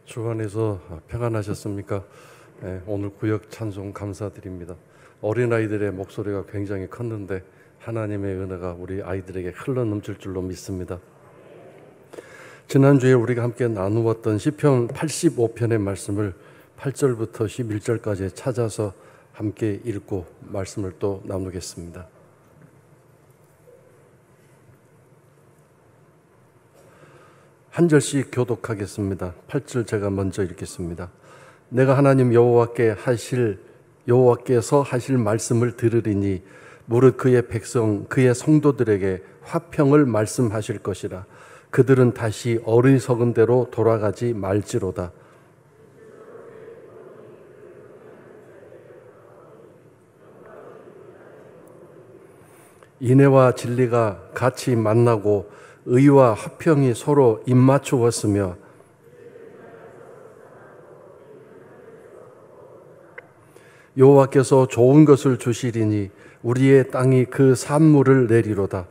주 안에서 평안하셨습니까? 네, 오늘 구역 찬송 감사드립니다. 어린아이들의 목소리가 굉장히 컸는데 하나님의 은혜가 우리 아이들에게 흘러 넘칠 줄로 믿습니다. 지난주에 우리가 함께 나누었던 시편 85편의 말씀을 8절부터 11절까지 찾아서 함께 읽고 말씀을 또 나누겠습니다. 한 절씩 교독하겠습니다. 8절 제가 먼저 읽겠습니다. 내가 하나님 여호와께서 하실 말씀을 들으리니 무릇 그의 백성 그의 성도들에게 화평을 말씀하실 것이라. 그들은 다시 어리석은 대로 돌아가지 말지로다. 인애와 진리가 같이 만나고 의와 화평이 서로 입맞추었으며 여호와께서 좋은 것을 주시리니 우리의 땅이 그 산물을 내리로다.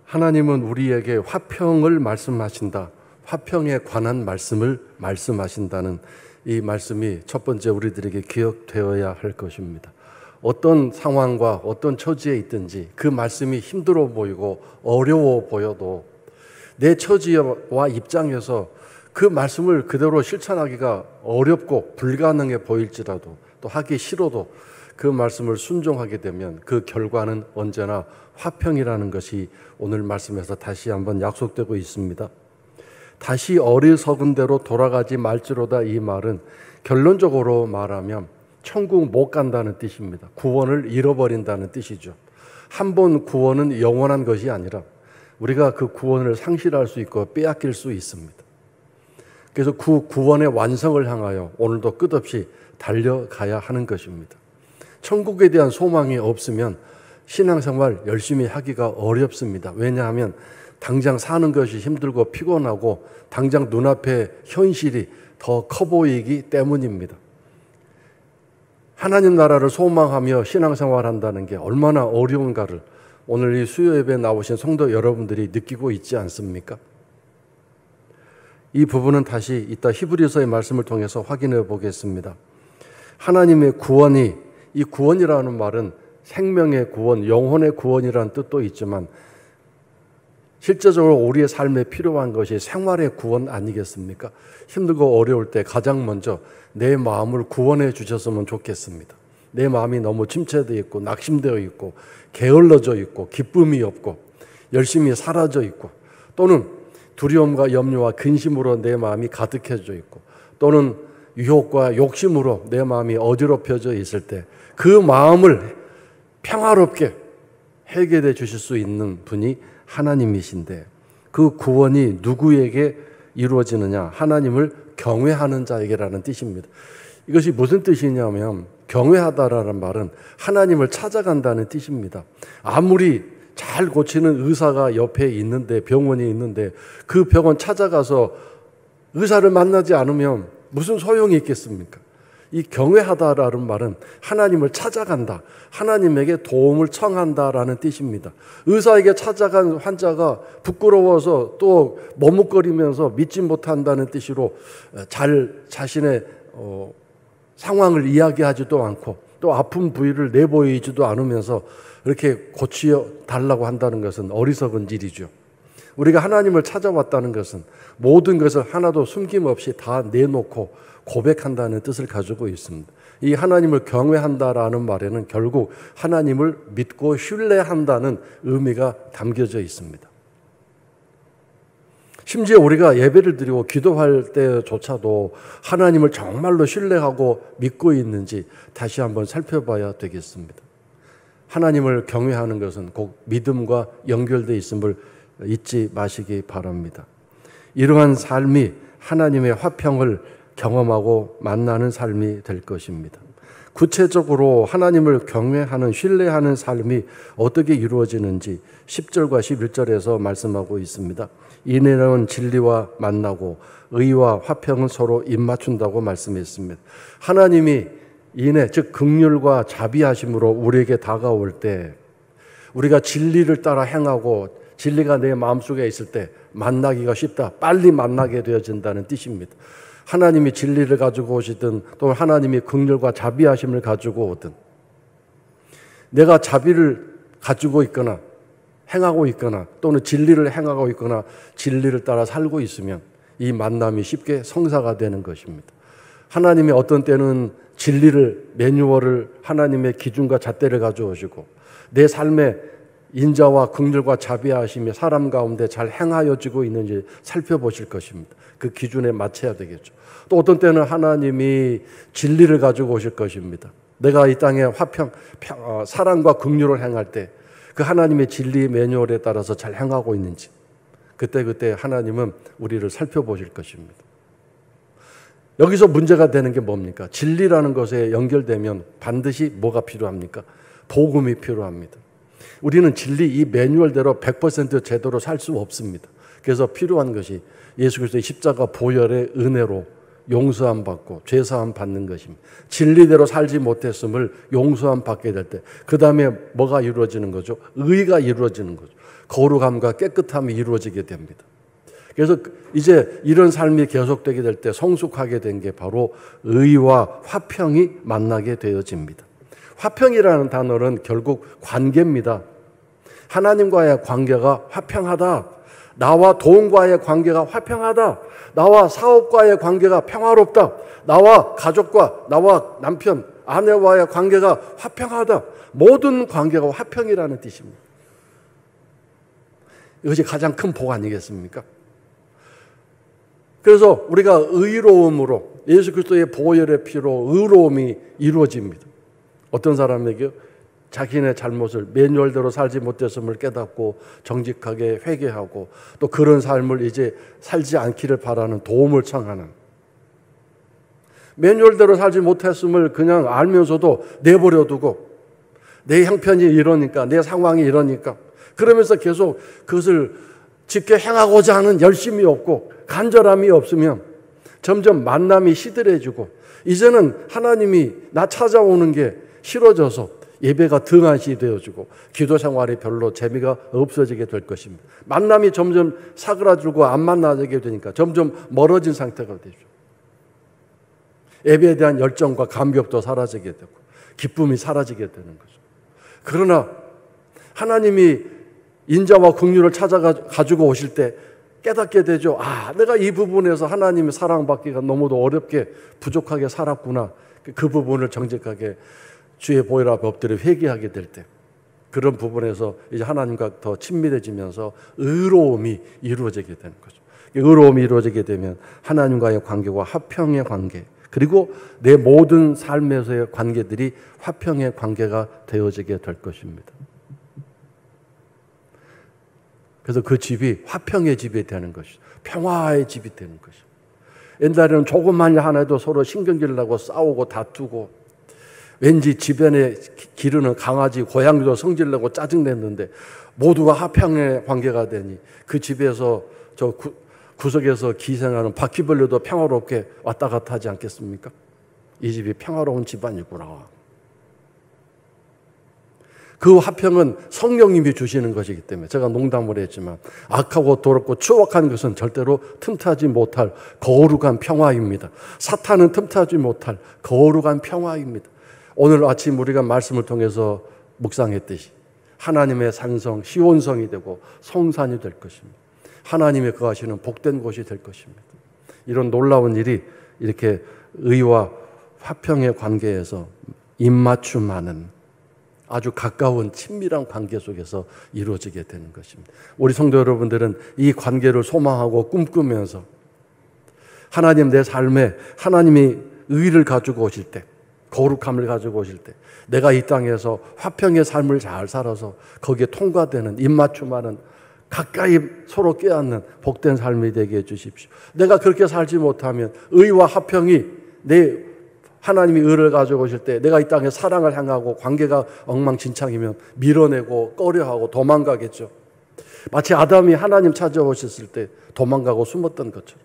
하나님은 우리에게 화평을 말씀하신다. 화평에 관한 말씀을 말씀하신다는 이 말씀이 첫 번째 우리들에게 기억되어야 할 것입니다. 어떤 상황과 어떤 처지에 있든지 그 말씀이 힘들어 보이고 어려워 보여도 내 처지와 입장에서 그 말씀을 그대로 실천하기가 어렵고 불가능해 보일지라도 또 하기 싫어도 그 말씀을 순종하게 되면 그 결과는 언제나 화평이라는 것이 오늘 말씀에서 다시 한번 약속되고 있습니다. 다시 어리석은 대로 돌아가지 말지로다. 이 말은 결론적으로 말하면 천국 못 간다는 뜻입니다. 구원을 잃어버린다는 뜻이죠. 한 번 구원은 영원한 것이 아니라 우리가 그 구원을 상실할 수 있고 빼앗길 수 있습니다. 그래서 그 구원의 완성을 향하여 오늘도 끝없이 달려가야 하는 것입니다. 천국에 대한 소망이 없으면 신앙생활 열심히 하기가 어렵습니다. 왜냐하면 당장 사는 것이 힘들고 피곤하고 당장 눈앞에 현실이 더 커 보이기 때문입니다. 하나님 나라를 소망하며 신앙생활한다는 게 얼마나 어려운가를 오늘 이 수요 예배에 나오신 성도 여러분들이 느끼고 있지 않습니까? 이 부분은 다시 이따 히브리서의 말씀을 통해서 확인해 보겠습니다. 하나님의 구원이, 이 구원이라는 말은 생명의 구원, 영혼의 구원이라는 뜻도 있지만 실제적으로 우리의 삶에 필요한 것이 생활의 구원 아니겠습니까? 힘들고 어려울 때 가장 먼저 내 마음을 구원해 주셨으면 좋겠습니다. 내 마음이 너무 침체되어 있고 낙심되어 있고 게을러져 있고 기쁨이 없고 열심히 사라져 있고 또는 두려움과 염려와 근심으로 내 마음이 가득해져 있고 또는 유혹과 욕심으로 내 마음이 어지럽혀져 있을 때 그 마음을 평화롭게 해결해 주실 수 있는 분이 하나님이신데 그 구원이 누구에게 이루어지느냐? 하나님을 경외하는 자에게라는 뜻입니다. 이것이 무슨 뜻이냐면 경외하다라는 말은 하나님을 찾아간다는 뜻입니다. 아무리 잘 고치는 의사가 옆에 있는데 병원이 있는데 그 병원 찾아가서 의사를 만나지 않으면 무슨 소용이 있겠습니까? 이 경외하다라는 말은 하나님을 찾아간다. 하나님에게 도움을 청한다라는 뜻입니다. 의사에게 찾아간 환자가 부끄러워서 또 머뭇거리면서 믿지 못한다는 뜻으로 잘 자신의 상황을 이야기하지도 않고 또 아픈 부위를 내보이지도 않으면서 이렇게 고치어 달라고 한다는 것은 어리석은 일이죠. 우리가 하나님을 찾아왔다는 것은 모든 것을 하나도 숨김없이 다 내놓고 고백한다는 뜻을 가지고 있습니다. 이 하나님을 경외한다라는 말에는 결국 하나님을 믿고 신뢰한다는 의미가 담겨져 있습니다. 심지어 우리가 예배를 드리고 기도할 때조차도 하나님을 정말로 신뢰하고 믿고 있는지 다시 한번 살펴봐야 되겠습니다. 하나님을 경외하는 것은 꼭 믿음과 연결되어 있음을 잊지 마시기 바랍니다. 이러한 삶이 하나님의 화평을 경험하고 만나는 삶이 될 것입니다. 구체적으로 하나님을 경외하는 신뢰하는 삶이 어떻게 이루어지는지 10절과 11절에서 말씀하고 있습니다. 인애는 진리와 만나고 의와 화평은 서로 입맞춘다고 말씀했습니다. 하나님이 인애 즉 긍휼과 자비하심으로 우리에게 다가올 때 우리가 진리를 따라 행하고 진리가 내 마음속에 있을 때 만나기가 쉽다. 빨리 만나게 되어진다는 뜻입니다. 하나님이 진리를 가지고 오시든 또 하나님이 긍휼과 자비하심을 가지고 오든 내가 자비를 가지고 있거나 행하고 있거나 또는 진리를 행하고 있거나 진리를 따라 살고 있으면 이 만남이 쉽게 성사가 되는 것입니다. 하나님이 어떤 때는 진리를 매뉴얼을 하나님의 기준과 잣대를 가져오시고 내 삶에 인자와 긍휼과 자비하심이 사람 가운데 잘 행하여지고 있는지 살펴보실 것입니다. 그 기준에 맞춰야 되겠죠. 또 어떤 때는 하나님이 진리를 가지고 오실 것입니다. 내가 이 땅에 사랑과 긍휼을 행할 때 그 하나님의 진리 매뉴얼에 따라서 잘 행하고 있는지 그때 하나님은 우리를 살펴보실 것입니다. 여기서 문제가 되는 게 뭡니까? 진리라는 것에 연결되면 반드시 뭐가 필요합니까? 복음이 필요합니다. 우리는 진리 이 매뉴얼대로 100% 제대로 살 수 없습니다. 그래서 필요한 것이 예수 그리스도의 십자가 보혈의 은혜로 용서함 받고 죄사함 받는 것입니다. 진리대로 살지 못했음을 용서함 받게 될 때 그 다음에 뭐가 이루어지는 거죠? 의가 이루어지는 거죠. 거룩함과 깨끗함이 이루어지게 됩니다. 그래서 이제 이런 삶이 계속되게 될 때 성숙하게 된 게 바로 의와 화평이 만나게 되어집니다. 화평이라는 단어는 결국 관계입니다. 하나님과의 관계가 화평하다. 나와 돈과의 관계가 화평하다. 나와 사업과의 관계가 평화롭다. 나와 가족과 나와 남편, 아내와의 관계가 화평하다. 모든 관계가 화평이라는 뜻입니다. 이것이 가장 큰 복 아니겠습니까? 그래서 우리가 의로움으로 예수 그리스도의 보혈의 피로 의로움이 이루어집니다. 어떤 사람에게 자기네 잘못을 매뉴얼대로 살지 못했음을 깨닫고 정직하게 회개하고 또 그런 삶을 이제 살지 않기를 바라는 도움을 청하는, 매뉴얼대로 살지 못했음을 그냥 알면서도 내버려 두고 내 형편이 이러니까 내 상황이 이러니까 그러면서 계속 그것을 지켜 행하고자 하는 열심이 없고 간절함이 없으면 점점 만남이 시들해지고 이제는 하나님이 나 찾아오는 게 싫어져서 예배가 등한시 되어지고 기도 생활이 별로 재미가 없어지게 될 것입니다. 만남이 점점 사그라들고 안 만나게 되니까 점점 멀어진 상태가 되죠. 예배에 대한 열정과 감격도 사라지게 되고 기쁨이 사라지게 되는 거죠. 그러나 하나님이 인자와 긍휼을 가지고 오실 때 깨닫게 되죠. 내가 이 부분에서 하나님의 사랑받기가 너무도 어렵게 부족하게 살았구나. 그 부분을 정직하게 주의 보혈 앞에 엎드려 회개하게 될 때 그런 부분에서 이제 하나님과 더 친밀해지면서 의로움이 이루어지게 되는 거죠. 의로움이 이루어지게 되면 하나님과의 관계와 화평의 관계 그리고 내 모든 삶에서의 관계들이 화평의 관계가 되어지게 될 것입니다. 그래서 그 집이 화평의 집이 되는 것이죠. 평화의 집이 되는 것이죠. 옛날에는 조금만 하나도 서로 신경질 나고 싸우고 다투고 왠지 집안에 기르는 강아지, 고양이도 성질내고 짜증냈는데 모두가 화평의 관계가 되니 그 집에서 저 구석에서 기생하는 바퀴벌레도 평화롭게 왔다 갔다 하지 않겠습니까? 이 집이 평화로운 집안이구나. 그 화평은 성령님이 주시는 것이기 때문에 제가 농담을 했지만 악하고 더럽고 추악한 것은 절대로 틈타지 못할 거룩한 평화입니다. 사탄은 틈타지 못할 거룩한 평화입니다. 오늘 아침 우리가 말씀을 통해서 묵상했듯이 하나님의 산성, 시온성이 되고 성산이 될 것입니다. 하나님의 거하시는 복된 곳이 될 것입니다. 이런 놀라운 일이 이렇게 의와 화평의 관계에서 입맞춤하는 아주 가까운 친밀한 관계 속에서 이루어지게 되는 것입니다. 우리 성도 여러분들은 이 관계를 소망하고 꿈꾸면서 하나님 내 삶에 하나님이 의를 가지고 오실 때 거룩함을 가지고 오실 때 내가 이 땅에서 화평의 삶을 잘 살아서 거기에 통과되는 입맞춤하는 가까이 서로 껴안는 복된 삶이 되게 해주십시오. 내가 그렇게 살지 못하면 의와 화평이 내 하나님이 의를 가지고 오실 때 내가 이 땅에 사랑을 향하고 관계가 엉망진창이면 밀어내고 꺼려하고 도망가겠죠. 마치 아담이 하나님 찾아오셨을 때 도망가고 숨었던 것처럼.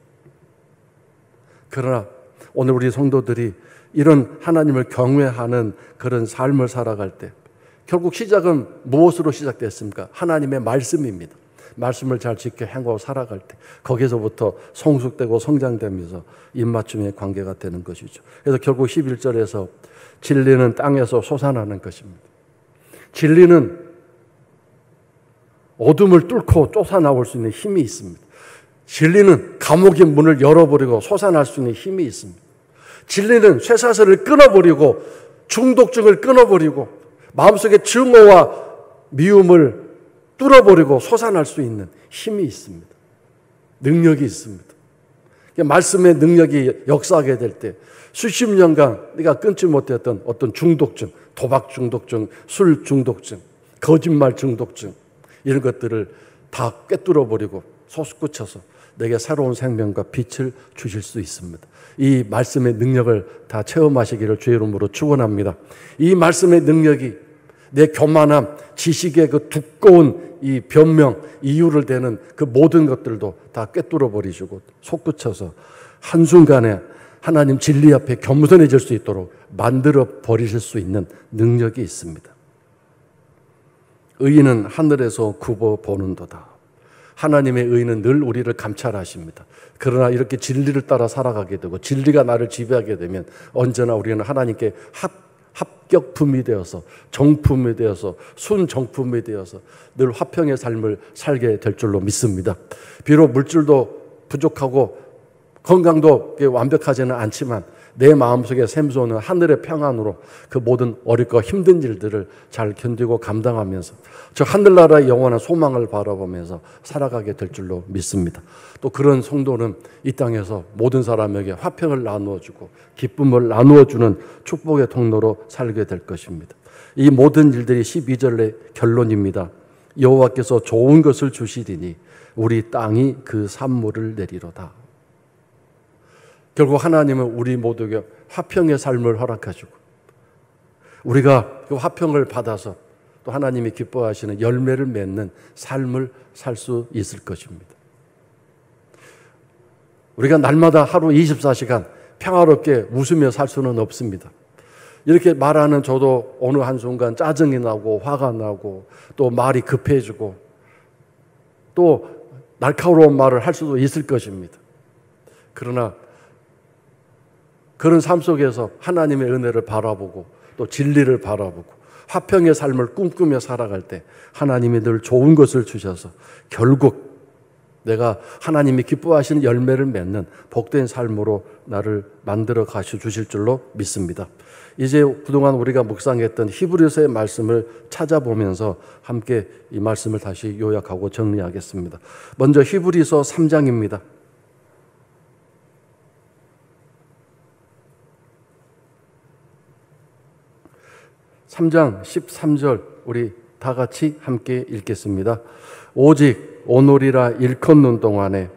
그러나 오늘 우리 성도들이 이런 하나님을 경외하는 그런 삶을 살아갈 때 결국 시작은 무엇으로 시작됐습니까? 하나님의 말씀입니다. 말씀을 잘 지켜 행하고 살아갈 때 거기서부터 성숙되고 성장되면서 입맞춤의 관계가 되는 것이죠. 그래서 결국 11절에서 진리는 땅에서 솟아나는 것입니다. 진리는 어둠을 뚫고 쫓아나올 수 있는 힘이 있습니다. 진리는 감옥의 문을 열어버리고 솟아날 수 있는 힘이 있습니다. 진리는 쇠사슬을 끊어버리고 중독증을 끊어버리고 마음속의 증오와 미움을 뚫어버리고 솟아날 수 있는 힘이 있습니다. 능력이 있습니다. 말씀의 능력이 역사하게 될 때 수십 년간 네가 끊지 못했던 어떤 중독증, 도박 중독증, 술 중독증, 거짓말 중독증 이런 것들을 다 꿰뚫어버리고 솟구쳐서 내게 새로운 생명과 빛을 주실 수 있습니다. 이 말씀의 능력을 다 체험하시기를 주의 이름으로 축원합니다. 이 말씀의 능력이 내 교만함, 지식의 그 두꺼운 이 변명, 이유를 대는 그 모든 것들도 다 꿰뚫어 버리시고 솟구쳐서 한순간에 하나님 진리 앞에 겸손해질 수 있도록 만들어 버리실 수 있는 능력이 있습니다. 의인은 하늘에서 굽어 보는도다. 하나님의 의는 늘 우리를 감찰하십니다. 그러나 이렇게 진리를 따라 살아가게 되고 진리가 나를 지배하게 되면 언제나 우리는 하나님께 합격품이 되어서 정품이 되어서 순정품이 되어서 늘 화평의 삶을 살게 될 줄로 믿습니다. 비록 물질도 부족하고 건강도 완벽하지는 않지만 내 마음속에 샘솟는 하늘의 평안으로 그 모든 어렵고 힘든 일들을 잘 견디고 감당하면서 저 하늘나라의 영원한 소망을 바라보면서 살아가게 될 줄로 믿습니다. 또 그런 성도는 이 땅에서 모든 사람에게 화평을 나누어주고 기쁨을 나누어주는 축복의 통로로 살게 될 것입니다. 이 모든 일들이 12절의 결론입니다. 여호와께서 좋은 것을 주시리니 우리 땅이 그 산물을 내리로다. 결국 하나님은 우리 모두에게 화평의 삶을 허락하시고 우리가 그 화평을 받아서 또 하나님이 기뻐하시는 열매를 맺는 삶을 살 수 있을 것입니다. 우리가 날마다 하루 24시간 평화롭게 웃으며 살 수는 없습니다. 이렇게 말하는 저도 어느 한순간 짜증이 나고 화가 나고 또 말이 급해지고 또 날카로운 말을 할 수도 있을 것입니다. 그러나 그런 삶 속에서 하나님의 은혜를 바라보고 또 진리를 바라보고 화평의 삶을 꿈꾸며 살아갈 때 하나님이 늘 좋은 것을 주셔서 결국 내가 하나님이 기뻐하시는 열매를 맺는 복된 삶으로 나를 만들어 가셔 주실 줄로 믿습니다. 이제 그동안 우리가 묵상했던 히브리서의 말씀을 찾아보면서 함께 이 말씀을 다시 요약하고 정리하겠습니다. 먼저 히브리서 3장입니다. 3장 13절 우리 다 같이 함께 읽겠습니다. 오직 오늘이라 일컫는 동안에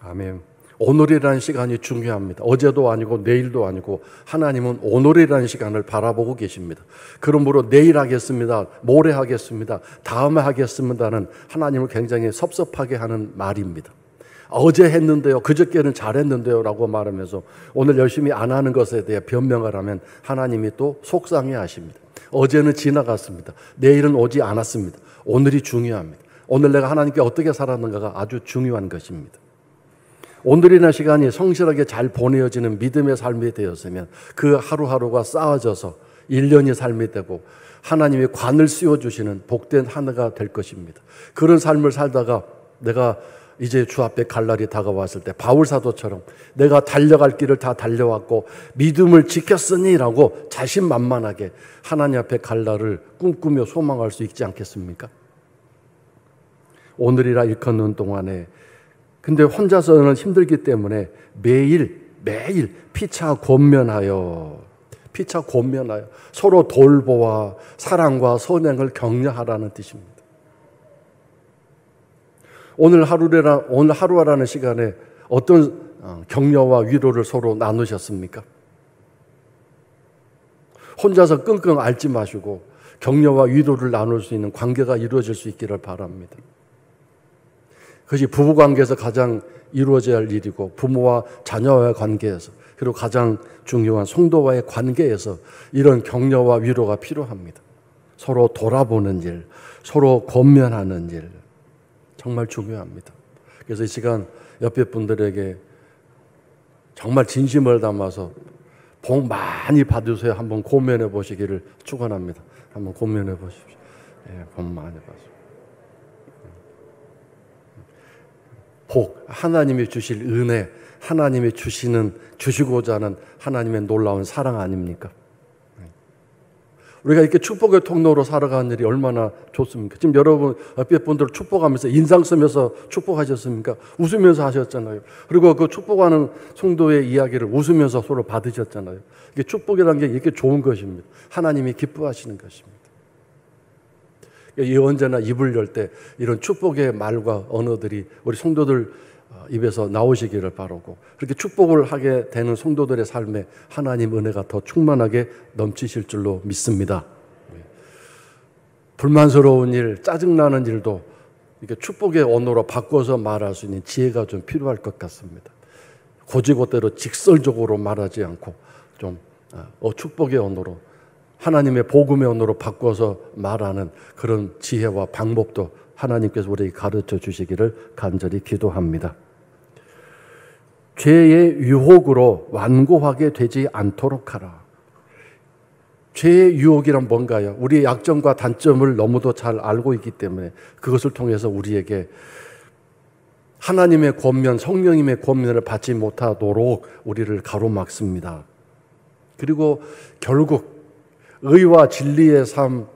아멘. 오늘이라는 시간이 중요합니다. 어제도 아니고 내일도 아니고 하나님은 오늘이라는 시간을 바라보고 계십니다. 그러므로 내일 하겠습니다. 모레 하겠습니다. 다음에 하겠습니다는 하나님을 굉장히 섭섭하게 하는 말입니다. 어제 했는데요, 그저께는 잘했는데요 라고 말하면서 오늘 열심히 안 하는 것에 대해 변명을 하면 하나님이 또 속상해 하십니다. 어제는 지나갔습니다. 내일은 오지 않았습니다. 오늘이 중요합니다. 오늘 내가 하나님께 어떻게 살았는가가 아주 중요한 것입니다. 오늘이나 시간이 성실하게 잘 보내어지는 믿음의 삶이 되었으면 그 하루하루가 쌓아져서 1년이 삶이 되고 하나님의 관을 씌워주시는 복된 한 해가 될 것입니다. 그런 삶을 살다가 내가 이제 주 앞에 갈 날이 다가왔을 때 바울 사도처럼 내가 달려갈 길을 다 달려왔고 믿음을 지켰으니라고 자신만만하게 하나님 앞에 갈 날을 꿈꾸며 소망할 수 있지 않겠습니까? 오늘이라 일컫는 동안에 근데 혼자서는 힘들기 때문에 매일 피차 권면하여 서로 돌보아 사랑과 선행을 격려하라는 뜻입니다. 오늘 하루라는 시간에 어떤 격려와 위로를 서로 나누셨습니까? 혼자서 끙끙 앓지 마시고 격려와 위로를 나눌 수 있는 관계가 이루어질 수 있기를 바랍니다. 그것이 부부관계에서 가장 이루어져야 할 일이고 부모와 자녀와의 관계에서 그리고 가장 중요한 성도와의 관계에서 이런 격려와 위로가 필요합니다. 서로 돌아보는 일, 서로 권면하는 일 정말 중요합니다. 그래서 이 시간 옆에 분들에게 정말 진심을 담아서 복 많이 받으세요. 한번 고면해 보시기를 축원합니다. 한번 고면해 보십시오. 예, 복 많이 받으세요. 복, 하나님이 주실 은혜, 하나님이 주시고자 하는 하나님의 놀라운 사랑 아닙니까? 우리가 이렇게 축복의 통로로 살아가는 일이 얼마나 좋습니까? 지금 여러분 옆에 분들 축복하면서 인상 쓰면서 축복하셨습니까? 웃으면서 하셨잖아요. 그리고 그 축복하는 성도의 이야기를 웃으면서 서로 받으셨잖아요. 이게 축복이라는 게 이렇게 좋은 것입니다. 하나님이 기뻐하시는 것입니다. 언제나 입을 열 때 이런 축복의 말과 언어들이 우리 성도들 입에서 나오시기를 바라고, 그렇게 축복을 하게 되는 성도들의 삶에 하나님 은혜가 더 충만하게 넘치실 줄로 믿습니다. 불만스러운 일, 짜증나는 일도 이렇게 축복의 언어로 바꿔서 말할 수 있는 지혜가 좀 필요할 것 같습니다. 고지고대로 직설적으로 말하지 않고 좀 축복의 언어로, 하나님의 복음의 언어로 바꿔서 말하는 그런 지혜와 방법도 하나님께서 우리에게 가르쳐 주시기를 간절히 기도합니다. 죄의 유혹으로 완고하게 되지 않도록 하라. 죄의 유혹이란 뭔가요? 우리의 약점과 단점을 너무도 잘 알고 있기 때문에 그것을 통해서 우리에게 하나님의 권면, 성령님의 권면을 받지 못하도록 우리를 가로막습니다. 그리고 결국 의와 진리의 삶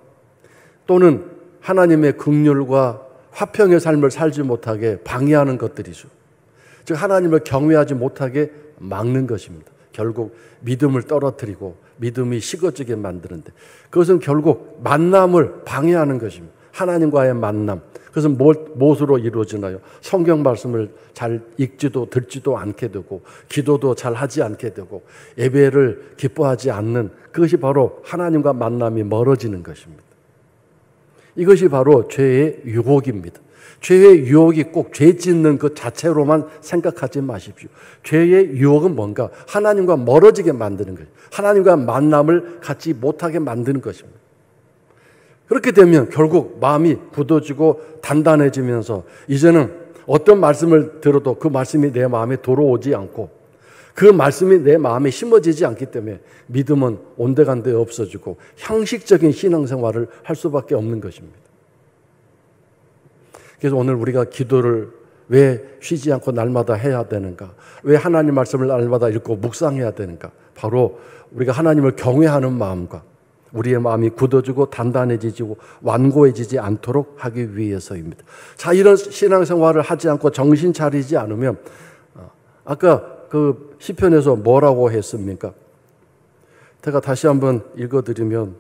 또는 하나님의 긍휼과 화평의 삶을 살지 못하게 방해하는 것들이죠. 즉 하나님을 경외하지 못하게 막는 것입니다. 결국 믿음을 떨어뜨리고 믿음이 식어지게 만드는데, 그것은 결국 만남을 방해하는 것입니다. 하나님과의 만남. 그것은 무엇으로 이루어지나요? 성경 말씀을 잘 읽지도 듣지도 않게 되고 기도도 잘 하지 않게 되고 예배를 기뻐하지 않는, 그것이 바로 하나님과 만남이 멀어지는 것입니다. 이것이 바로 죄의 유혹입니다. 죄의 유혹이 꼭 죄 짓는 것 자체로만 생각하지 마십시오. 죄의 유혹은 뭔가? 하나님과 멀어지게 만드는 거예요. 하나님과 만남을 갖지 못하게 만드는 것입니다. 그렇게 되면 결국 마음이 굳어지고 단단해지면서 이제는 어떤 말씀을 들어도 그 말씀이 내 마음에 들어오지 않고 그 말씀이 내 마음에 심어지지 않기 때문에 믿음은 온데간데 없어지고 형식적인 신앙생활을 할 수밖에 없는 것입니다. 그래서 오늘 우리가 기도를 왜 쉬지 않고 날마다 해야 되는가? 왜 하나님 말씀을 날마다 읽고 묵상해야 되는가? 바로 우리가 하나님을 경외하는 마음과 우리의 마음이 굳어지고 단단해지고 완고해지지 않도록 하기 위해서입니다. 자, 이런 신앙생활을 하지 않고 정신 차리지 않으면 아까 그 시편에서 뭐라고 했습니까? 제가 다시 한번 읽어드리면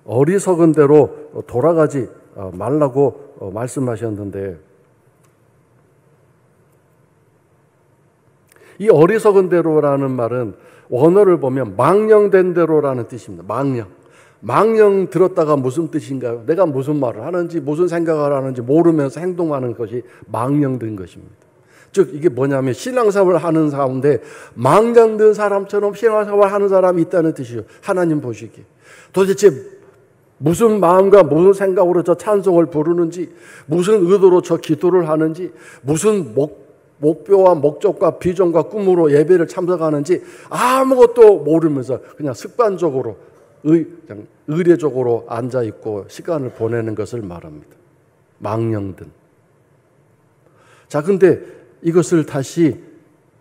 어리석은 대로 돌아가지 말라고 말씀하셨는데, 이 어리석은 대로라는 말은 원어를 보면 망령된 대로라는 뜻입니다. 망령 들었다가 무슨 뜻인가요? 내가 무슨 말을 하는지 무슨 생각을 하는지 모르면서 행동하는 것이 망령된 것입니다. 즉 이게 뭐냐면 신앙생활을 하는 가운데 망령된 사람처럼 신앙생활을 하는 사람이 있다는 뜻이죠. 하나님 보시기에 도대체 무슨 마음과 무슨 생각으로 저 찬송을 부르는지, 무슨 의도로 저 기도를 하는지, 무슨 목표와 목적과 비전과 꿈으로 예배를 참석하는지 아무것도 모르면서 그냥 습관적으로 그냥 의례적으로 앉아있고 시간을 보내는 것을 말합니다. 망령든. 자, 근데 이것을 다시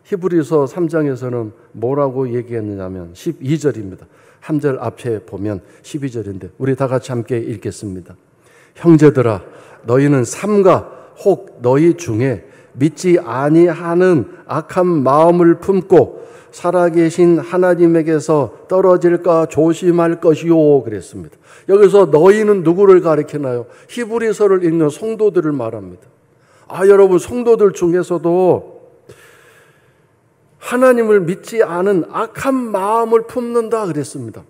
히브리서 3장에서는 뭐라고 얘기했느냐면 12절입니다. 한 절 앞에 보면 12절인데 우리 다 같이 함께 읽겠습니다. 형제들아, 너희는 삼가 혹 너희 중에 믿지 아니하는 악한 마음을 품고 살아계신 하나님에게서 떨어질까 조심할 것이요 그랬습니다. 여기서 너희는 누구를 가리키나요? 히브리서를 읽는 성도들을 말합니다. 여러분, 성도들 중에서도 하나님을 믿지 않은 악한 마음을 품는다 그랬습니다.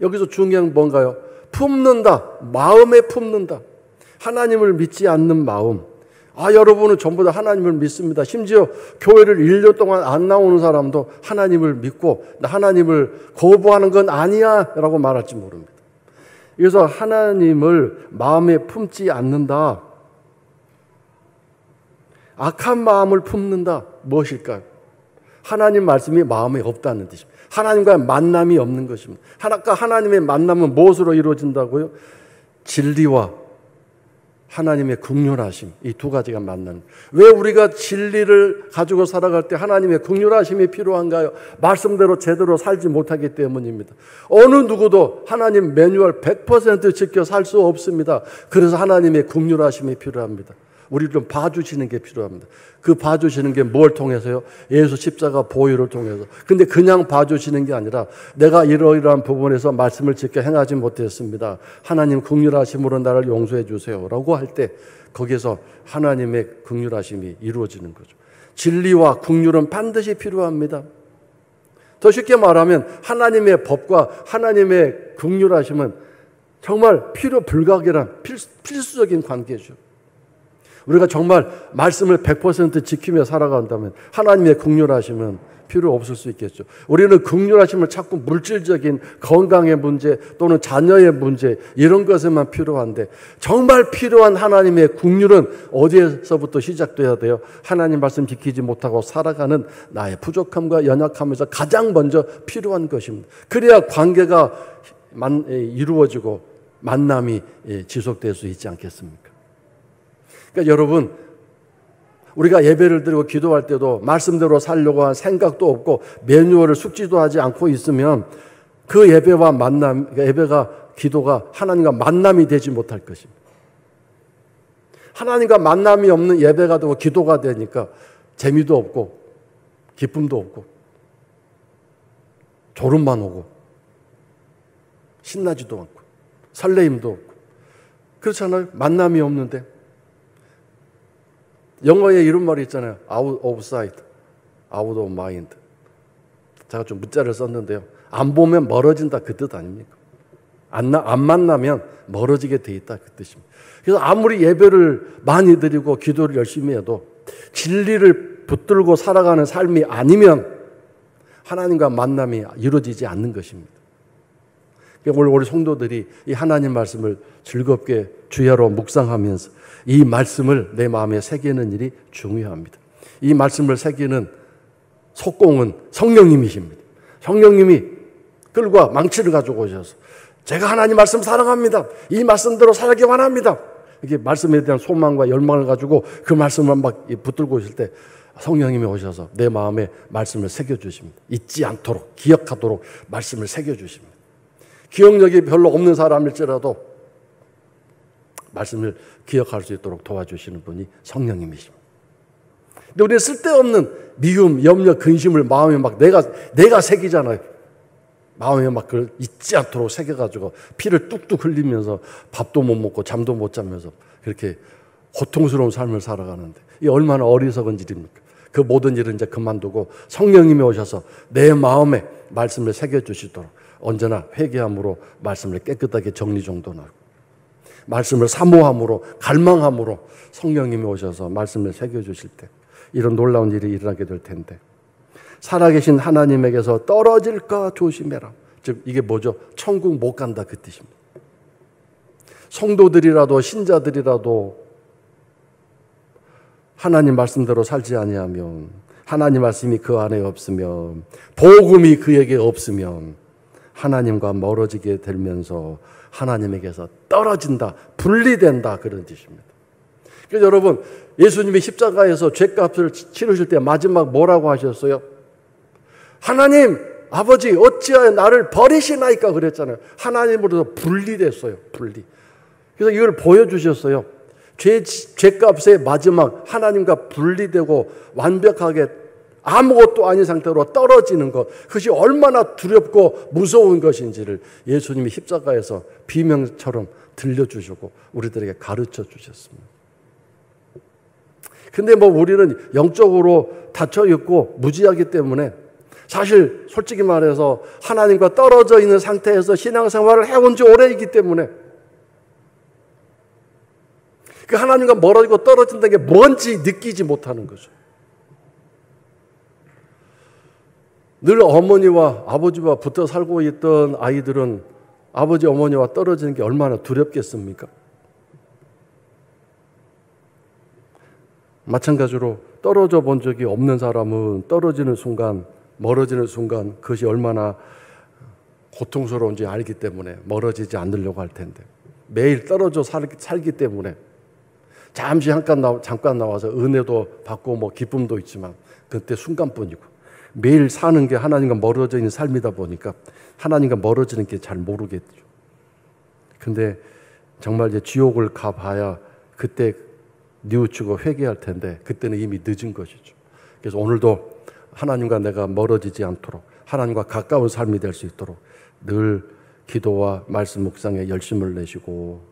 여기서 중요한 뭔가요? 품는다, 마음에 품는다. 하나님을 믿지 않는 마음. 여러분은 전부 다 하나님을 믿습니다. 심지어 교회를 1년 동안 안 나오는 사람도 하나님을 믿고 나 하나님을 거부하는 건 아니야 라고 말할지 모릅니다. 그래서 하나님을 마음에 품지 않는다. 악한 마음을 품는다. 무엇일까요? 하나님 말씀이 마음에 없다는 뜻입니다. 하나님과 만남이 없는 것입니다. 하나님의 만남은 무엇으로 이루어진다고요? 진리와 하나님의 긍휼하심, 이 두 가지가 만나는. 왜 우리가 진리를 가지고 살아갈 때 하나님의 긍휼하심이 필요한가요? 말씀대로 제대로 살지 못하기 때문입니다. 어느 누구도 하나님 매뉴얼 100% 지켜 살 수 없습니다. 그래서 하나님의 긍휼하심이 필요합니다. 우리를 좀 봐주시는 게 필요합니다. 그 봐주시는 게 뭘 통해서요? 예수 십자가 보혈을 통해서. 근데 그냥 봐주시는 게 아니라 내가 이러이러한 부분에서 말씀을 지켜 행하지 못했습니다. 하나님 긍휼하심으로 나를 용서해 주세요 라고 할 때 거기에서 하나님의 긍휼하심이 이루어지는 거죠. 진리와 긍휼은 반드시 필요합니다. 더 쉽게 말하면 하나님의 법과 하나님의 긍휼하심은 정말 필요 불가결한 필수적인 관계죠. 우리가 정말 말씀을 100% 지키며 살아간다면 하나님의 긍휼하심은 필요 없을 수 있겠죠. 우리는 긍휼하심을 자꾸 물질적인 건강의 문제 또는 자녀의 문제 이런 것에만 필요한데 정말 필요한 하나님의 긍휼은 어디에서부터 시작돼야 돼요? 하나님 말씀 지키지 못하고 살아가는 나의 부족함과 연약함에서 가장 먼저 필요한 것입니다. 그래야 관계가 이루어지고 만남이 지속될 수 있지 않겠습니까? 그러니까 여러분, 우리가 예배를 드리고 기도할 때도 말씀대로 살려고 한 생각도 없고 매뉴얼을 숙지도 하지 않고 있으면 그 예배와 만남, 예배가 기도가 하나님과 만남이 되지 못할 것입니다. 하나님과 만남이 없는 예배가 되고 기도가 되니까 재미도 없고 기쁨도 없고 졸음만 오고 신나지도 않고 설레임도 없고 그렇잖아요. 만남이 없는데. 영어에 이런 말이 있잖아요. out of sight, out of mind. 제가 좀 문자를 썼는데요. 안 보면 멀어진다 그 뜻 아닙니까? 안 만나면 멀어지게 돼 있다 그 뜻입니다. 그래서 아무리 예배를 많이 드리고 기도를 열심히 해도 진리를 붙들고 살아가는 삶이 아니면 하나님과 만남이 이루어지지 않는 것입니다. 오늘 우리 성도들이 이 하나님 말씀을 즐겁게 주야로 묵상하면서 이 말씀을 내 마음에 새기는 일이 중요합니다. 이 말씀을 새기는 속공은 성령님이십니다. 성령님이 끌과 망치를 가지고 오셔서 제가 하나님 말씀 사랑합니다. 이 말씀대로 살기 원합니다. 이게 말씀에 대한 소망과 열망을 가지고 그 말씀을 막 붙들고 있을 때 성령님이 오셔서 내 마음에 말씀을 새겨주십니다. 잊지 않도록 기억하도록 말씀을 새겨주십니다. 기억력이 별로 없는 사람일지라도 말씀을 기억할 수 있도록 도와주시는 분이 성령님이십니다. 근데 우리는 쓸데없는 미움, 염려, 근심을 마음에 막 내가 새기잖아요. 마음에 막 그걸 잊지 않도록 새겨가지고 피를 뚝뚝 흘리면서 밥도 못 먹고 잠도 못 자면서 그렇게 고통스러운 삶을 살아가는데 이 얼마나 어리석은 일입니까? 그 모든 일은 이제 그만두고 성령님이 오셔서 내 마음에 말씀을 새겨주시도록 언제나 회개함으로 말씀을 깨끗하게 정리정돈하고 말씀을 사모함으로 갈망함으로 성령님이 오셔서 말씀을 새겨주실 때 이런 놀라운 일이 일어나게 될 텐데 살아계신 하나님에게서 떨어질까 조심해라. 즉 이게 뭐죠? 천국 못 간다 그 뜻입니다. 성도들이라도 신자들이라도 하나님 말씀대로 살지 아니하면 하나님 말씀이 그 안에 없으면 복음이 그에게 없으면 하나님과 멀어지게 되면서 하나님에게서 떨어진다, 분리된다 그런 뜻입니다. 그래서 여러분 예수님이 십자가에서 죄값을 치르실 때 마지막 뭐라고 하셨어요? 하나님 아버지 어찌하여 나를 버리시나이까 그랬잖아요. 하나님으로서 분리됐어요. 분리. 그래서 이걸 보여주셨어요. 죄값의 마지막 하나님과 분리되고 완벽하게 아무것도 아닌 상태로 떨어지는 것, 그것이 얼마나 두렵고 무서운 것인지를 예수님이 십자가에서 비명처럼 들려주시고 우리들에게 가르쳐 주셨습니다. 근데 우리는 영적으로 닫혀 있고 무지하기 때문에 사실 솔직히 말해서 하나님과 떨어져 있는 상태에서 신앙생활을 해온 지 오래이기 때문에 그 하나님과 멀어지고 떨어진다는 게 뭔지 느끼지 못하는 거죠. 늘 어머니와 아버지와 붙어 살고 있던 아이들은 아버지 어머니와 떨어지는 게 얼마나 두렵겠습니까? 마찬가지로 떨어져 본 적이 없는 사람은 떨어지는 순간, 멀어지는 순간 그것이 얼마나 고통스러운지 알기 때문에 멀어지지 않으려고 할 텐데, 매일 떨어져 살기 때문에 잠시 잠깐 나와서 은혜도 받고 뭐 기쁨도 있지만 그때 순간뿐이고, 매일 사는 게 하나님과 멀어져 있는 삶이다 보니까 하나님과 멀어지는 게 잘 모르겠죠. 근데 정말 이제 지옥을 가봐야 그때 뉘우치고 회개할 텐데 그때는 이미 늦은 것이죠. 그래서 오늘도 하나님과 내가 멀어지지 않도록, 하나님과 가까운 삶이 될 수 있도록 늘 기도와 말씀 묵상에 열심을 내시고,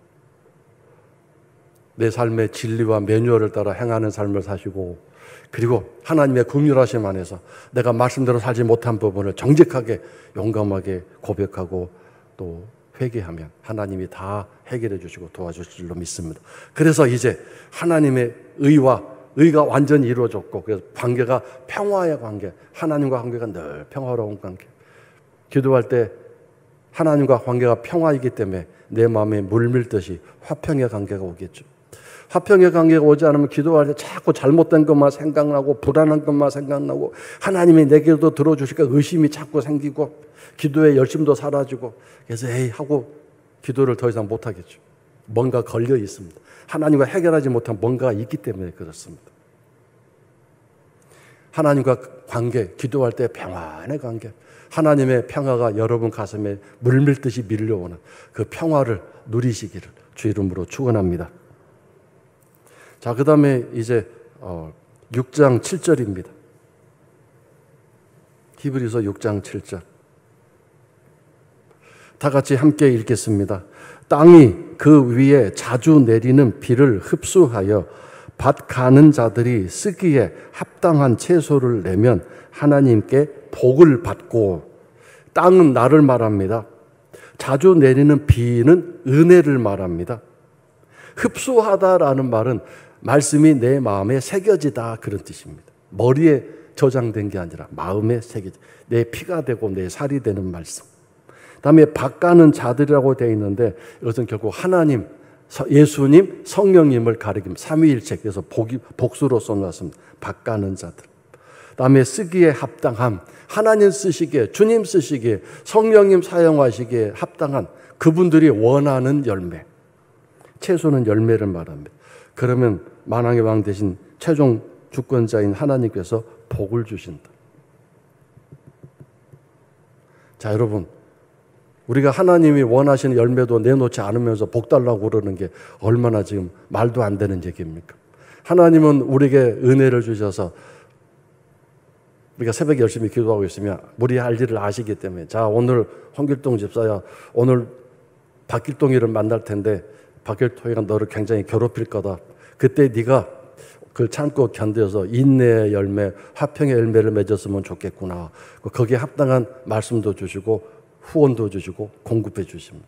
내 삶의 진리와 매뉴얼을 따라 행하는 삶을 사시고, 그리고 하나님의 긍휼하심 안에서 내가 말씀대로 살지 못한 부분을 정직하게 용감하게 고백하고 또 회개하면 하나님이 다 해결해 주시고 도와주실 줄로 믿습니다. 그래서 이제 하나님의 의가 완전히 이루어졌고, 그래서 관계가 평화의 관계, 하나님과 관계가 늘 평화로운 관계. 기도할 때 하나님과 관계가 평화이기 때문에 내 마음에 물밀듯이 화평의 관계가 오겠죠. 화평의 관계가 오지 않으면 기도할 때 자꾸 잘못된 것만 생각나고 불안한 것만 생각나고, 하나님이 내 기도 들어주실까 의심이 자꾸 생기고, 기도의 열심도 사라지고, 그래서 에이 하고 기도를 더 이상 못하겠죠. 뭔가 걸려 있습니다. 하나님과 해결하지 못한 뭔가가 있기 때문에 그렇습니다. 하나님과 관계, 기도할 때 평안의 관계, 하나님의 평화가 여러분 가슴에 물밀듯이 밀려오는 그 평화를 누리시기를 주 이름으로 축원합니다. 자, 그 다음에 이제 6장 7절입니다. 히브리서 6장 7절. 다 같이 함께 읽겠습니다. 땅이 그 위에 자주 내리는 비를 흡수하여 밭 가는 자들이 쓰기에 합당한 채소를 내면 하나님께 복을 받고, 땅은 나를 말합니다. 자주 내리는 비는 은혜를 말합니다. 흡수하다라는 말은 말씀이 내 마음에 새겨지다 그런 뜻입니다. 머리에 저장된 게 아니라 마음에 새겨지, 내 피가 되고 내 살이 되는 말씀. 다음에 밭 가는 자들이라고 되어 있는데 이것은 결국 하나님, 예수님, 성령님을 가리킵니다. 삼위일체, 그래서 복수로 써놨습니다. 밭 가는 자들. 다음에 쓰기에 합당함, 하나님 쓰시기에, 주님 쓰시기에, 성령님 사용하시기에 합당한 그분들이 원하는 열매. 채소는 열매를 말합니다. 그러면 만왕의 왕 대신 최종 주권자인 하나님께서 복을 주신다. 자, 여러분, 우리가 하나님이 원하시는 열매도 내놓지 않으면서 복 달라고 그러는 게 얼마나 지금 말도 안 되는 얘기입니까? 하나님은 우리에게 은혜를 주셔서 우리가 새벽에 열심히 기도하고 있으면 우리 할 일을 아시기 때문에, 자, 오늘 홍길동 집사야, 오늘 박길동이를 만날 텐데 박길동이가 너를 굉장히 괴롭힐 거다. 그때 네가 그걸 참고 견뎌서 인내의 열매, 화평의 열매를 맺었으면 좋겠구나. 거기에 합당한 말씀도 주시고 후원도 주시고 공급해 주십니다.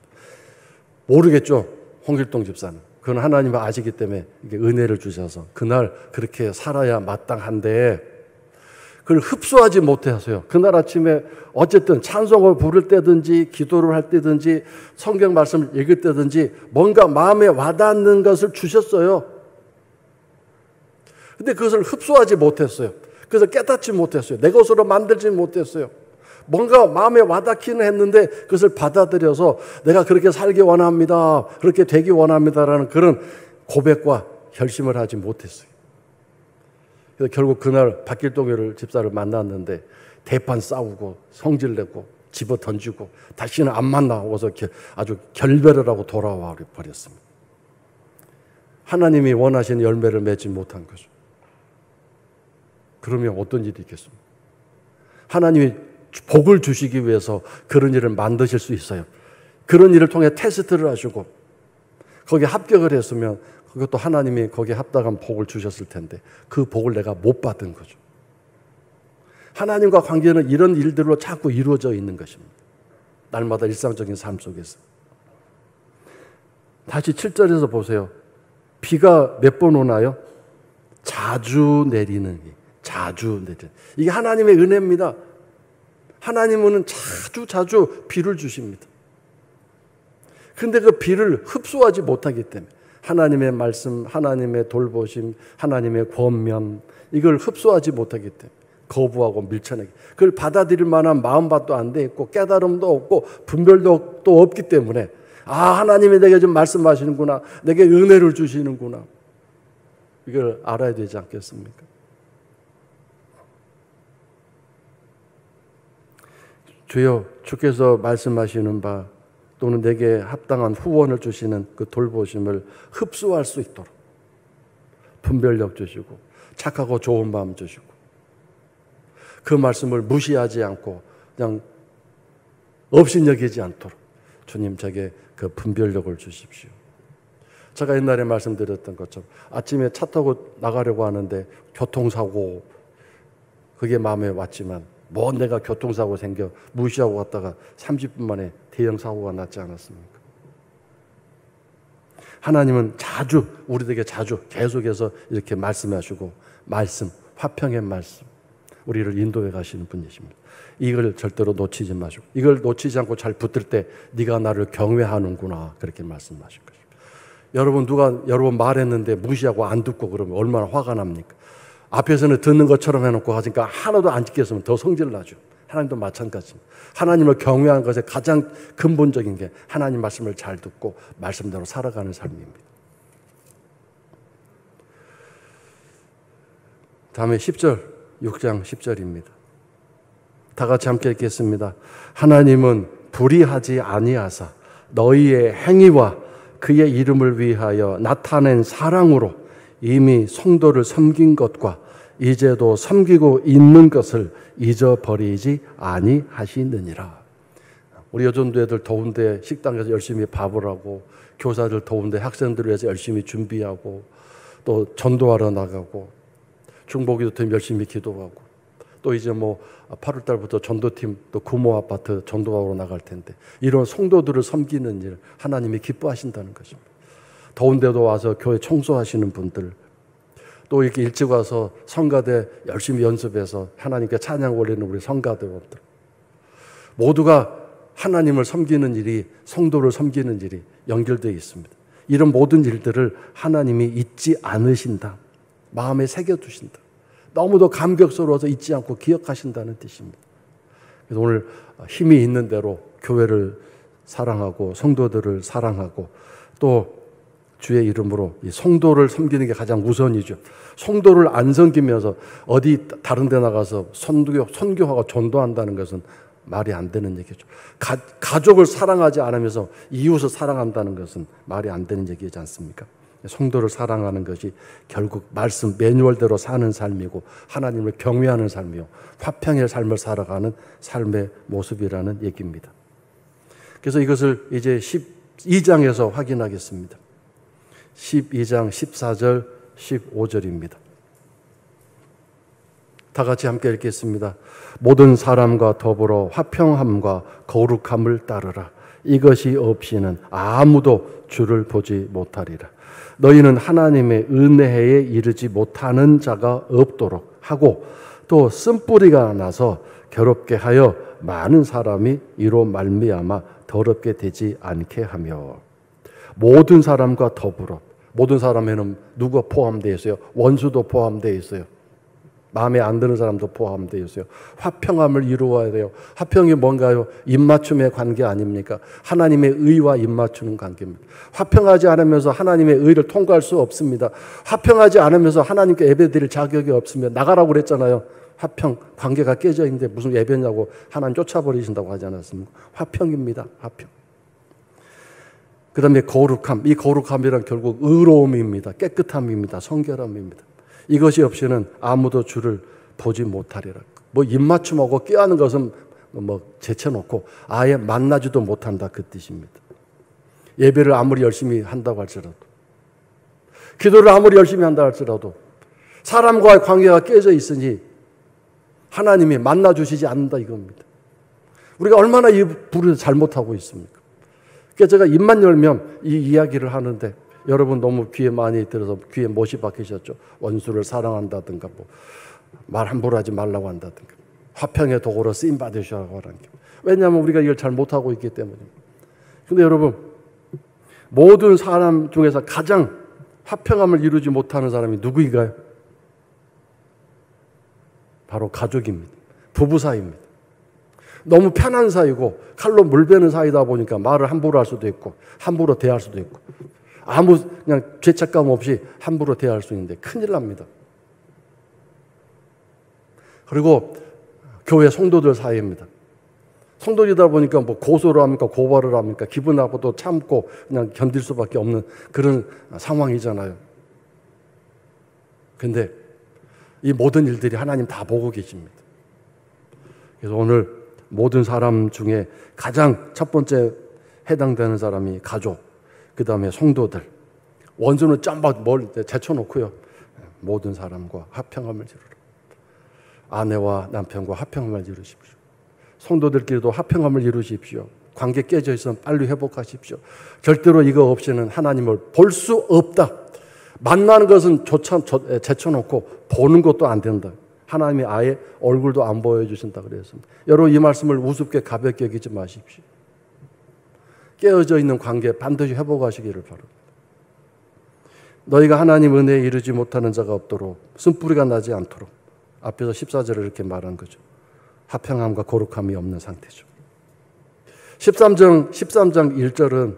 모르겠죠, 홍길동 집사는. 그건 하나님이 아시기 때문에 이게 은혜를 주셔서 그날 그렇게 살아야 마땅한데 그걸 흡수하지 못하세요. 그날 아침에 어쨌든 찬송을 부를 때든지 기도를 할 때든지 성경 말씀을 읽을 때든지 뭔가 마음에 와닿는 것을 주셨어요. 근데 그것을 흡수하지 못했어요. 그래서 깨닫지 못했어요. 내 것으로 만들지 못했어요. 뭔가 마음에 와닿기는 했는데 그것을 받아들여서 내가 그렇게 살기 원합니다, 그렇게 되기 원합니다라는 그런 고백과 결심을 하지 못했어요. 그래서 결국 그날 박길동 집사를 만났는데 대판 싸우고 성질내고 집어 던지고 다시는 안 만나고서 아주 결별을 하고 돌아와 버렸습니다. 하나님이 원하시는 열매를 맺지 못한 거죠. 그러면 어떤 일이 있겠습니까? 하나님이 복을 주시기 위해서 그런 일을 만드실 수 있어요. 그런 일을 통해 테스트를 하시고 거기에 합격을 했으면 그것도 하나님이 거기에 합당한 복을 주셨을 텐데 그 복을 내가 못 받은 거죠. 하나님과 관계는 이런 일들로 자꾸 이루어져 있는 것입니다. 날마다 일상적인 삶 속에서. 다시 7절에서 보세요. 비가 몇 번 오나요? 자주 내리는 게, 자주 내리는. 이게 하나님의 은혜입니다. 하나님은 자주 비를 주십니다. 그런데 그 비를 흡수하지 못하기 때문에 하나님의 말씀, 하나님의 돌보심, 하나님의 권면, 이걸 흡수하지 못하기 때문에 거부하고 밀쳐내기, 그걸 받아들일 만한 마음밭도 안 돼 있고 깨달음도 없고 분별도 또 없기 때문에 하나님이 내게 좀 말씀하시는구나, 내게 은혜를 주시는구나, 이걸 알아야 되지 않겠습니까? 주여, 주께서 말씀하시는 바 또는 내게 합당한 후원을 주시는 그 돌보심을 흡수할 수 있도록 분별력 주시고 착하고 좋은 마음 주시고 그 말씀을 무시하지 않고 그냥 업신여기지 않도록 주님 제게 그 분별력을 주십시오. 제가 옛날에 말씀드렸던 것처럼 아침에 차 타고 나가려고 하는데 교통사고, 그게 마음에 왔지만 뭐 내가 교통사고 생겨 무시하고 갔다가 30분 만에 대형 사고가 났지 않았습니까? 하나님은 자주, 우리에게 자주 계속해서 이렇게 말씀하시고, 말씀, 화평의 말씀, 우리를 인도해 가시는 분이십니다. 이걸 절대로 놓치지 마시고, 이걸 놓치지 않고 잘 붙들 때 네가 나를 경외하는구나, 그렇게 말씀하실 것입니다. 여러분, 누가 여러분 말했는데 무시하고 안 듣고 그러면 얼마나 화가 납니까? 앞에서는 듣는 것처럼 해놓고 하니까 하나도 안 지켰으면 더 성질 나죠. 하나님도 마찬가지입니다. 하나님을 경외하는 것의 가장 근본적인 게 하나님 말씀을 잘 듣고 말씀대로 살아가는 삶입니다. 다음에 10절, 6장 10절입니다. 다 같이 함께 읽겠습니다. 하나님은 불의하지 아니하사 너희의 행위와 그의 이름을 위하여 나타낸 사랑으로 이미 성도를 섬긴 것과 이제도 섬기고 있는 것을 잊어버리지 아니하시느니라. 우리 여전도 애들 더운데 식당에서 열심히 밥을 하고, 교사들 더운데 학생들을 위해서 열심히 준비하고, 또 전도하러 나가고, 중보기도 팀 열심히 기도하고, 또 이제 8월 달부터 전도팀 또 구모 아파트 전도하러 나갈 텐데, 이런 성도들을 섬기는 일 하나님이 기뻐하신다는 것입니다. 더운데도 와서 교회 청소하시는 분들, 또 이렇게 일찍 와서 성가대 열심히 연습해서 하나님께 찬양 올리는 우리 성가대원들, 모두가 하나님을 섬기는 일이, 성도를 섬기는 일이 연결되어 있습니다. 이런 모든 일들을 하나님이 잊지 않으신다, 마음에 새겨두신다, 너무도 감격스러워서 잊지 않고 기억하신다는 뜻입니다. 그래서 오늘 힘이 있는 대로 교회를 사랑하고 성도들을 사랑하고 또 주의 이름으로 이 성도를 섬기는 게 가장 우선이죠. 성도를 안 섬기면서 어디 다른 데 나가서 선교하고 전도한다는 것은 말이 안 되는 얘기죠. 가족을 사랑하지 않으면서 이웃을 사랑한다는 것은 말이 안 되는 얘기지 않습니까? 성도를 사랑하는 것이 결국 말씀 매뉴얼대로 사는 삶이고 하나님을 경외하는 삶이요, 화평의 삶을 살아가는 삶의 모습이라는 얘기입니다. 그래서 이것을 이제 12장에서 확인하겠습니다. 12장 14절 15절입니다. 다 같이 함께 읽겠습니다. 모든 사람과 더불어 화평함과 거룩함을 따르라. 이것이 없이는 아무도 주를 보지 못하리라. 너희는 하나님의 은혜에 이르지 못하는 자가 없도록 하고 또 쓴뿌리가 나서 괴롭게 하여 많은 사람이 이로 말미암아 더럽게 되지 않게 하며, 모든 사람과 더불어, 모든 사람에는 누가 포함되어 있어요? 원수도 포함되어 있어요. 마음에 안 드는 사람도 포함되어 있어요. 화평함을 이루어야 돼요. 화평이 뭔가요? 입맞춤의 관계 아닙니까? 하나님의 의와 입맞추는 관계입니다. 화평하지 않으면서 하나님의 의를 통과할 수 없습니다. 화평하지 않으면서 하나님께 예배드릴 자격이 없으면 나가라고 그랬잖아요. 화평, 관계가 깨져 있는데 무슨 예배냐고 하나님 쫓아버리신다고 하지 않았습니까? 화평입니다. 화평. 그 다음에 거룩함. 이 거룩함이란 결국 의로움입니다. 깨끗함입니다. 성결함입니다. 이것이 없이는 아무도 주를 보지 못하리라. 입맞춤하고 껴안는 것은 제쳐놓고 아예 만나지도 못한다, 그 뜻입니다. 예배를 아무리 열심히 한다고 할지라도, 기도를 아무리 열심히 한다 할지라도 사람과의 관계가 깨져 있으니 하나님이 만나주시지 않는다, 이겁니다. 우리가 얼마나 이 부를 잘못하고 있습니까? 그래서 제가 입만 열면 이 이야기를 하는데 여러분 너무 귀에 많이 들어서 귀에 못이 박히셨죠. 원수를 사랑한다든가 말 함부로 하지 말라고 한다든가 화평의 도구로 쓰임 받으시라고 하는 게. 왜냐하면 우리가 이걸 잘 못하고 있기 때문입니다. 근데 여러분, 모든 사람 중에서 가장 화평함을 이루지 못하는 사람이 누구인가요? 바로 가족입니다. 부부 사이입니다. 너무 편한 사이고 칼로 물베는 사이다 보니까 말을 함부로 할 수도 있고 함부로 대할 수도 있고 아무 그냥 죄책감 없이 함부로 대할 수 있는데 큰일 납니다. 그리고 교회 성도들 사이입니다. 성도이다 보니까 뭐 고소를 합니까 고발을 합니까 기분 나쁘도 참고 그냥 견딜 수밖에 없는 그런 상황이잖아요. 근데 이 모든 일들이 하나님 다 보고 계십니다. 그래서 오늘 모든 사람 중에 가장 첫 번째 해당되는 사람이 가족, 그 다음에 성도들. 원수는 짬바 제쳐놓고요. 모든 사람과 화평함을 이루라. 아내와 남편과 화평함을 이루십시오. 성도들끼리도 화평함을 이루십시오. 관계 깨져 있으면 빨리 회복하십시오. 절대로 이거 없이는 하나님을 볼 수 없다. 만나는 것은 제쳐놓고 보는 것도 안 된다. 하나님이 아예 얼굴도 안 보여주신다 그랬습니다. 여러분 이 말씀을 우습게 가볍게 여기지 마십시오. 깨어져 있는 관계 반드시 회복하시기를 바랍니다. 너희가 하나님 은혜에 이르지 못하는 자가 없도록 쓴뿌리가 나지 않도록 앞에서 14절을 이렇게 말한 거죠. 화평함과 거룩함이 없는 상태죠. 13장 1절은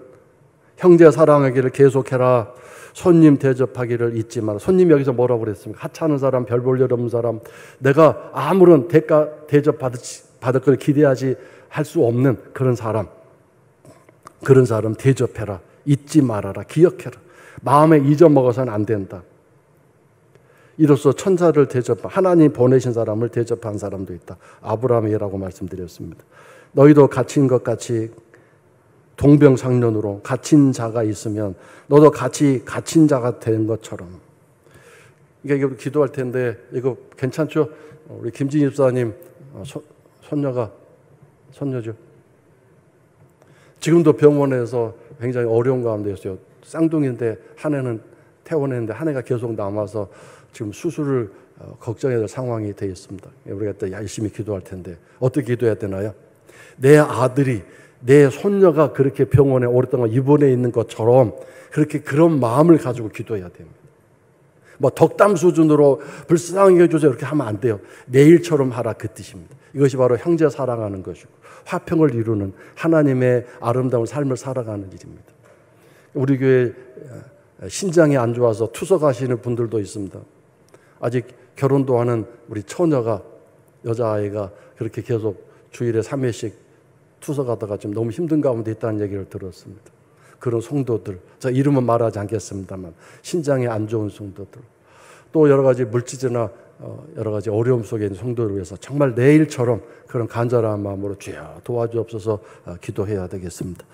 형제 사랑하기를 계속해라. 손님 대접하기를 잊지 마라. 손님 여기서 뭐라고 그랬습니까? 하찮은 사람, 별 볼 일 없는 사람, 내가 아무런 대접 받을 걸 기대하지 할 수 없는 그런 사람 대접해라. 잊지 말아라. 기억해라. 마음에 잊어먹어서는 안 된다. 이로써 천사를 하나님 보내신 사람을 대접한 사람도 있다. 아브라함이라고 말씀드렸습니다. 너희도 갇힌 것 같이 동병상련으로 갇힌 자가 있으면 너도 같이 갇힌 자가 된 것처럼. 이게 기도할 텐데 이거 괜찮죠? 우리 김진희 집사님 손녀죠. 지금도 병원에서 굉장히 어려운 가운데 있어요. 쌍둥이인데 한 해는 퇴원했는데 한 해가 계속 남아서 지금 수술을 걱정해야 될 상황이 되어 있습니다. 우리가 또 열심히 기도할 텐데 어떻게 기도해야 되나요? 내 아들이 내 손녀가 그렇게 병원에 오랫동안 입원해 있는 것처럼 그런 마음을 가지고 기도해야 됩니다. 뭐 덕담 수준으로 불쌍하게 해주세요 이렇게 하면 안 돼요. 내 일처럼 하라 그 뜻입니다. 이것이 바로 형제 사랑하는 것이고 화평을 이루는 하나님의 아름다운 삶을 살아가는 일입니다. 우리 교회 신장이 안 좋아서 투석하시는 분들도 있습니다. 아직 결혼도 하는 우리 처녀가 여자아이가 그렇게 계속 주일에 3회씩 투석하다가 지금 너무 힘든 가운데 있다는 얘기를 들었습니다. 그런 성도들, 저 이름은 말하지 않겠습니다만 신장이 안 좋은 성도들, 또 여러 가지 물질이나 여러 가지 어려움 속에 있는 성도를 위해서 정말 내 일처럼 그런 간절한 마음으로 주여 도와주옵소서 기도해야 되겠습니다.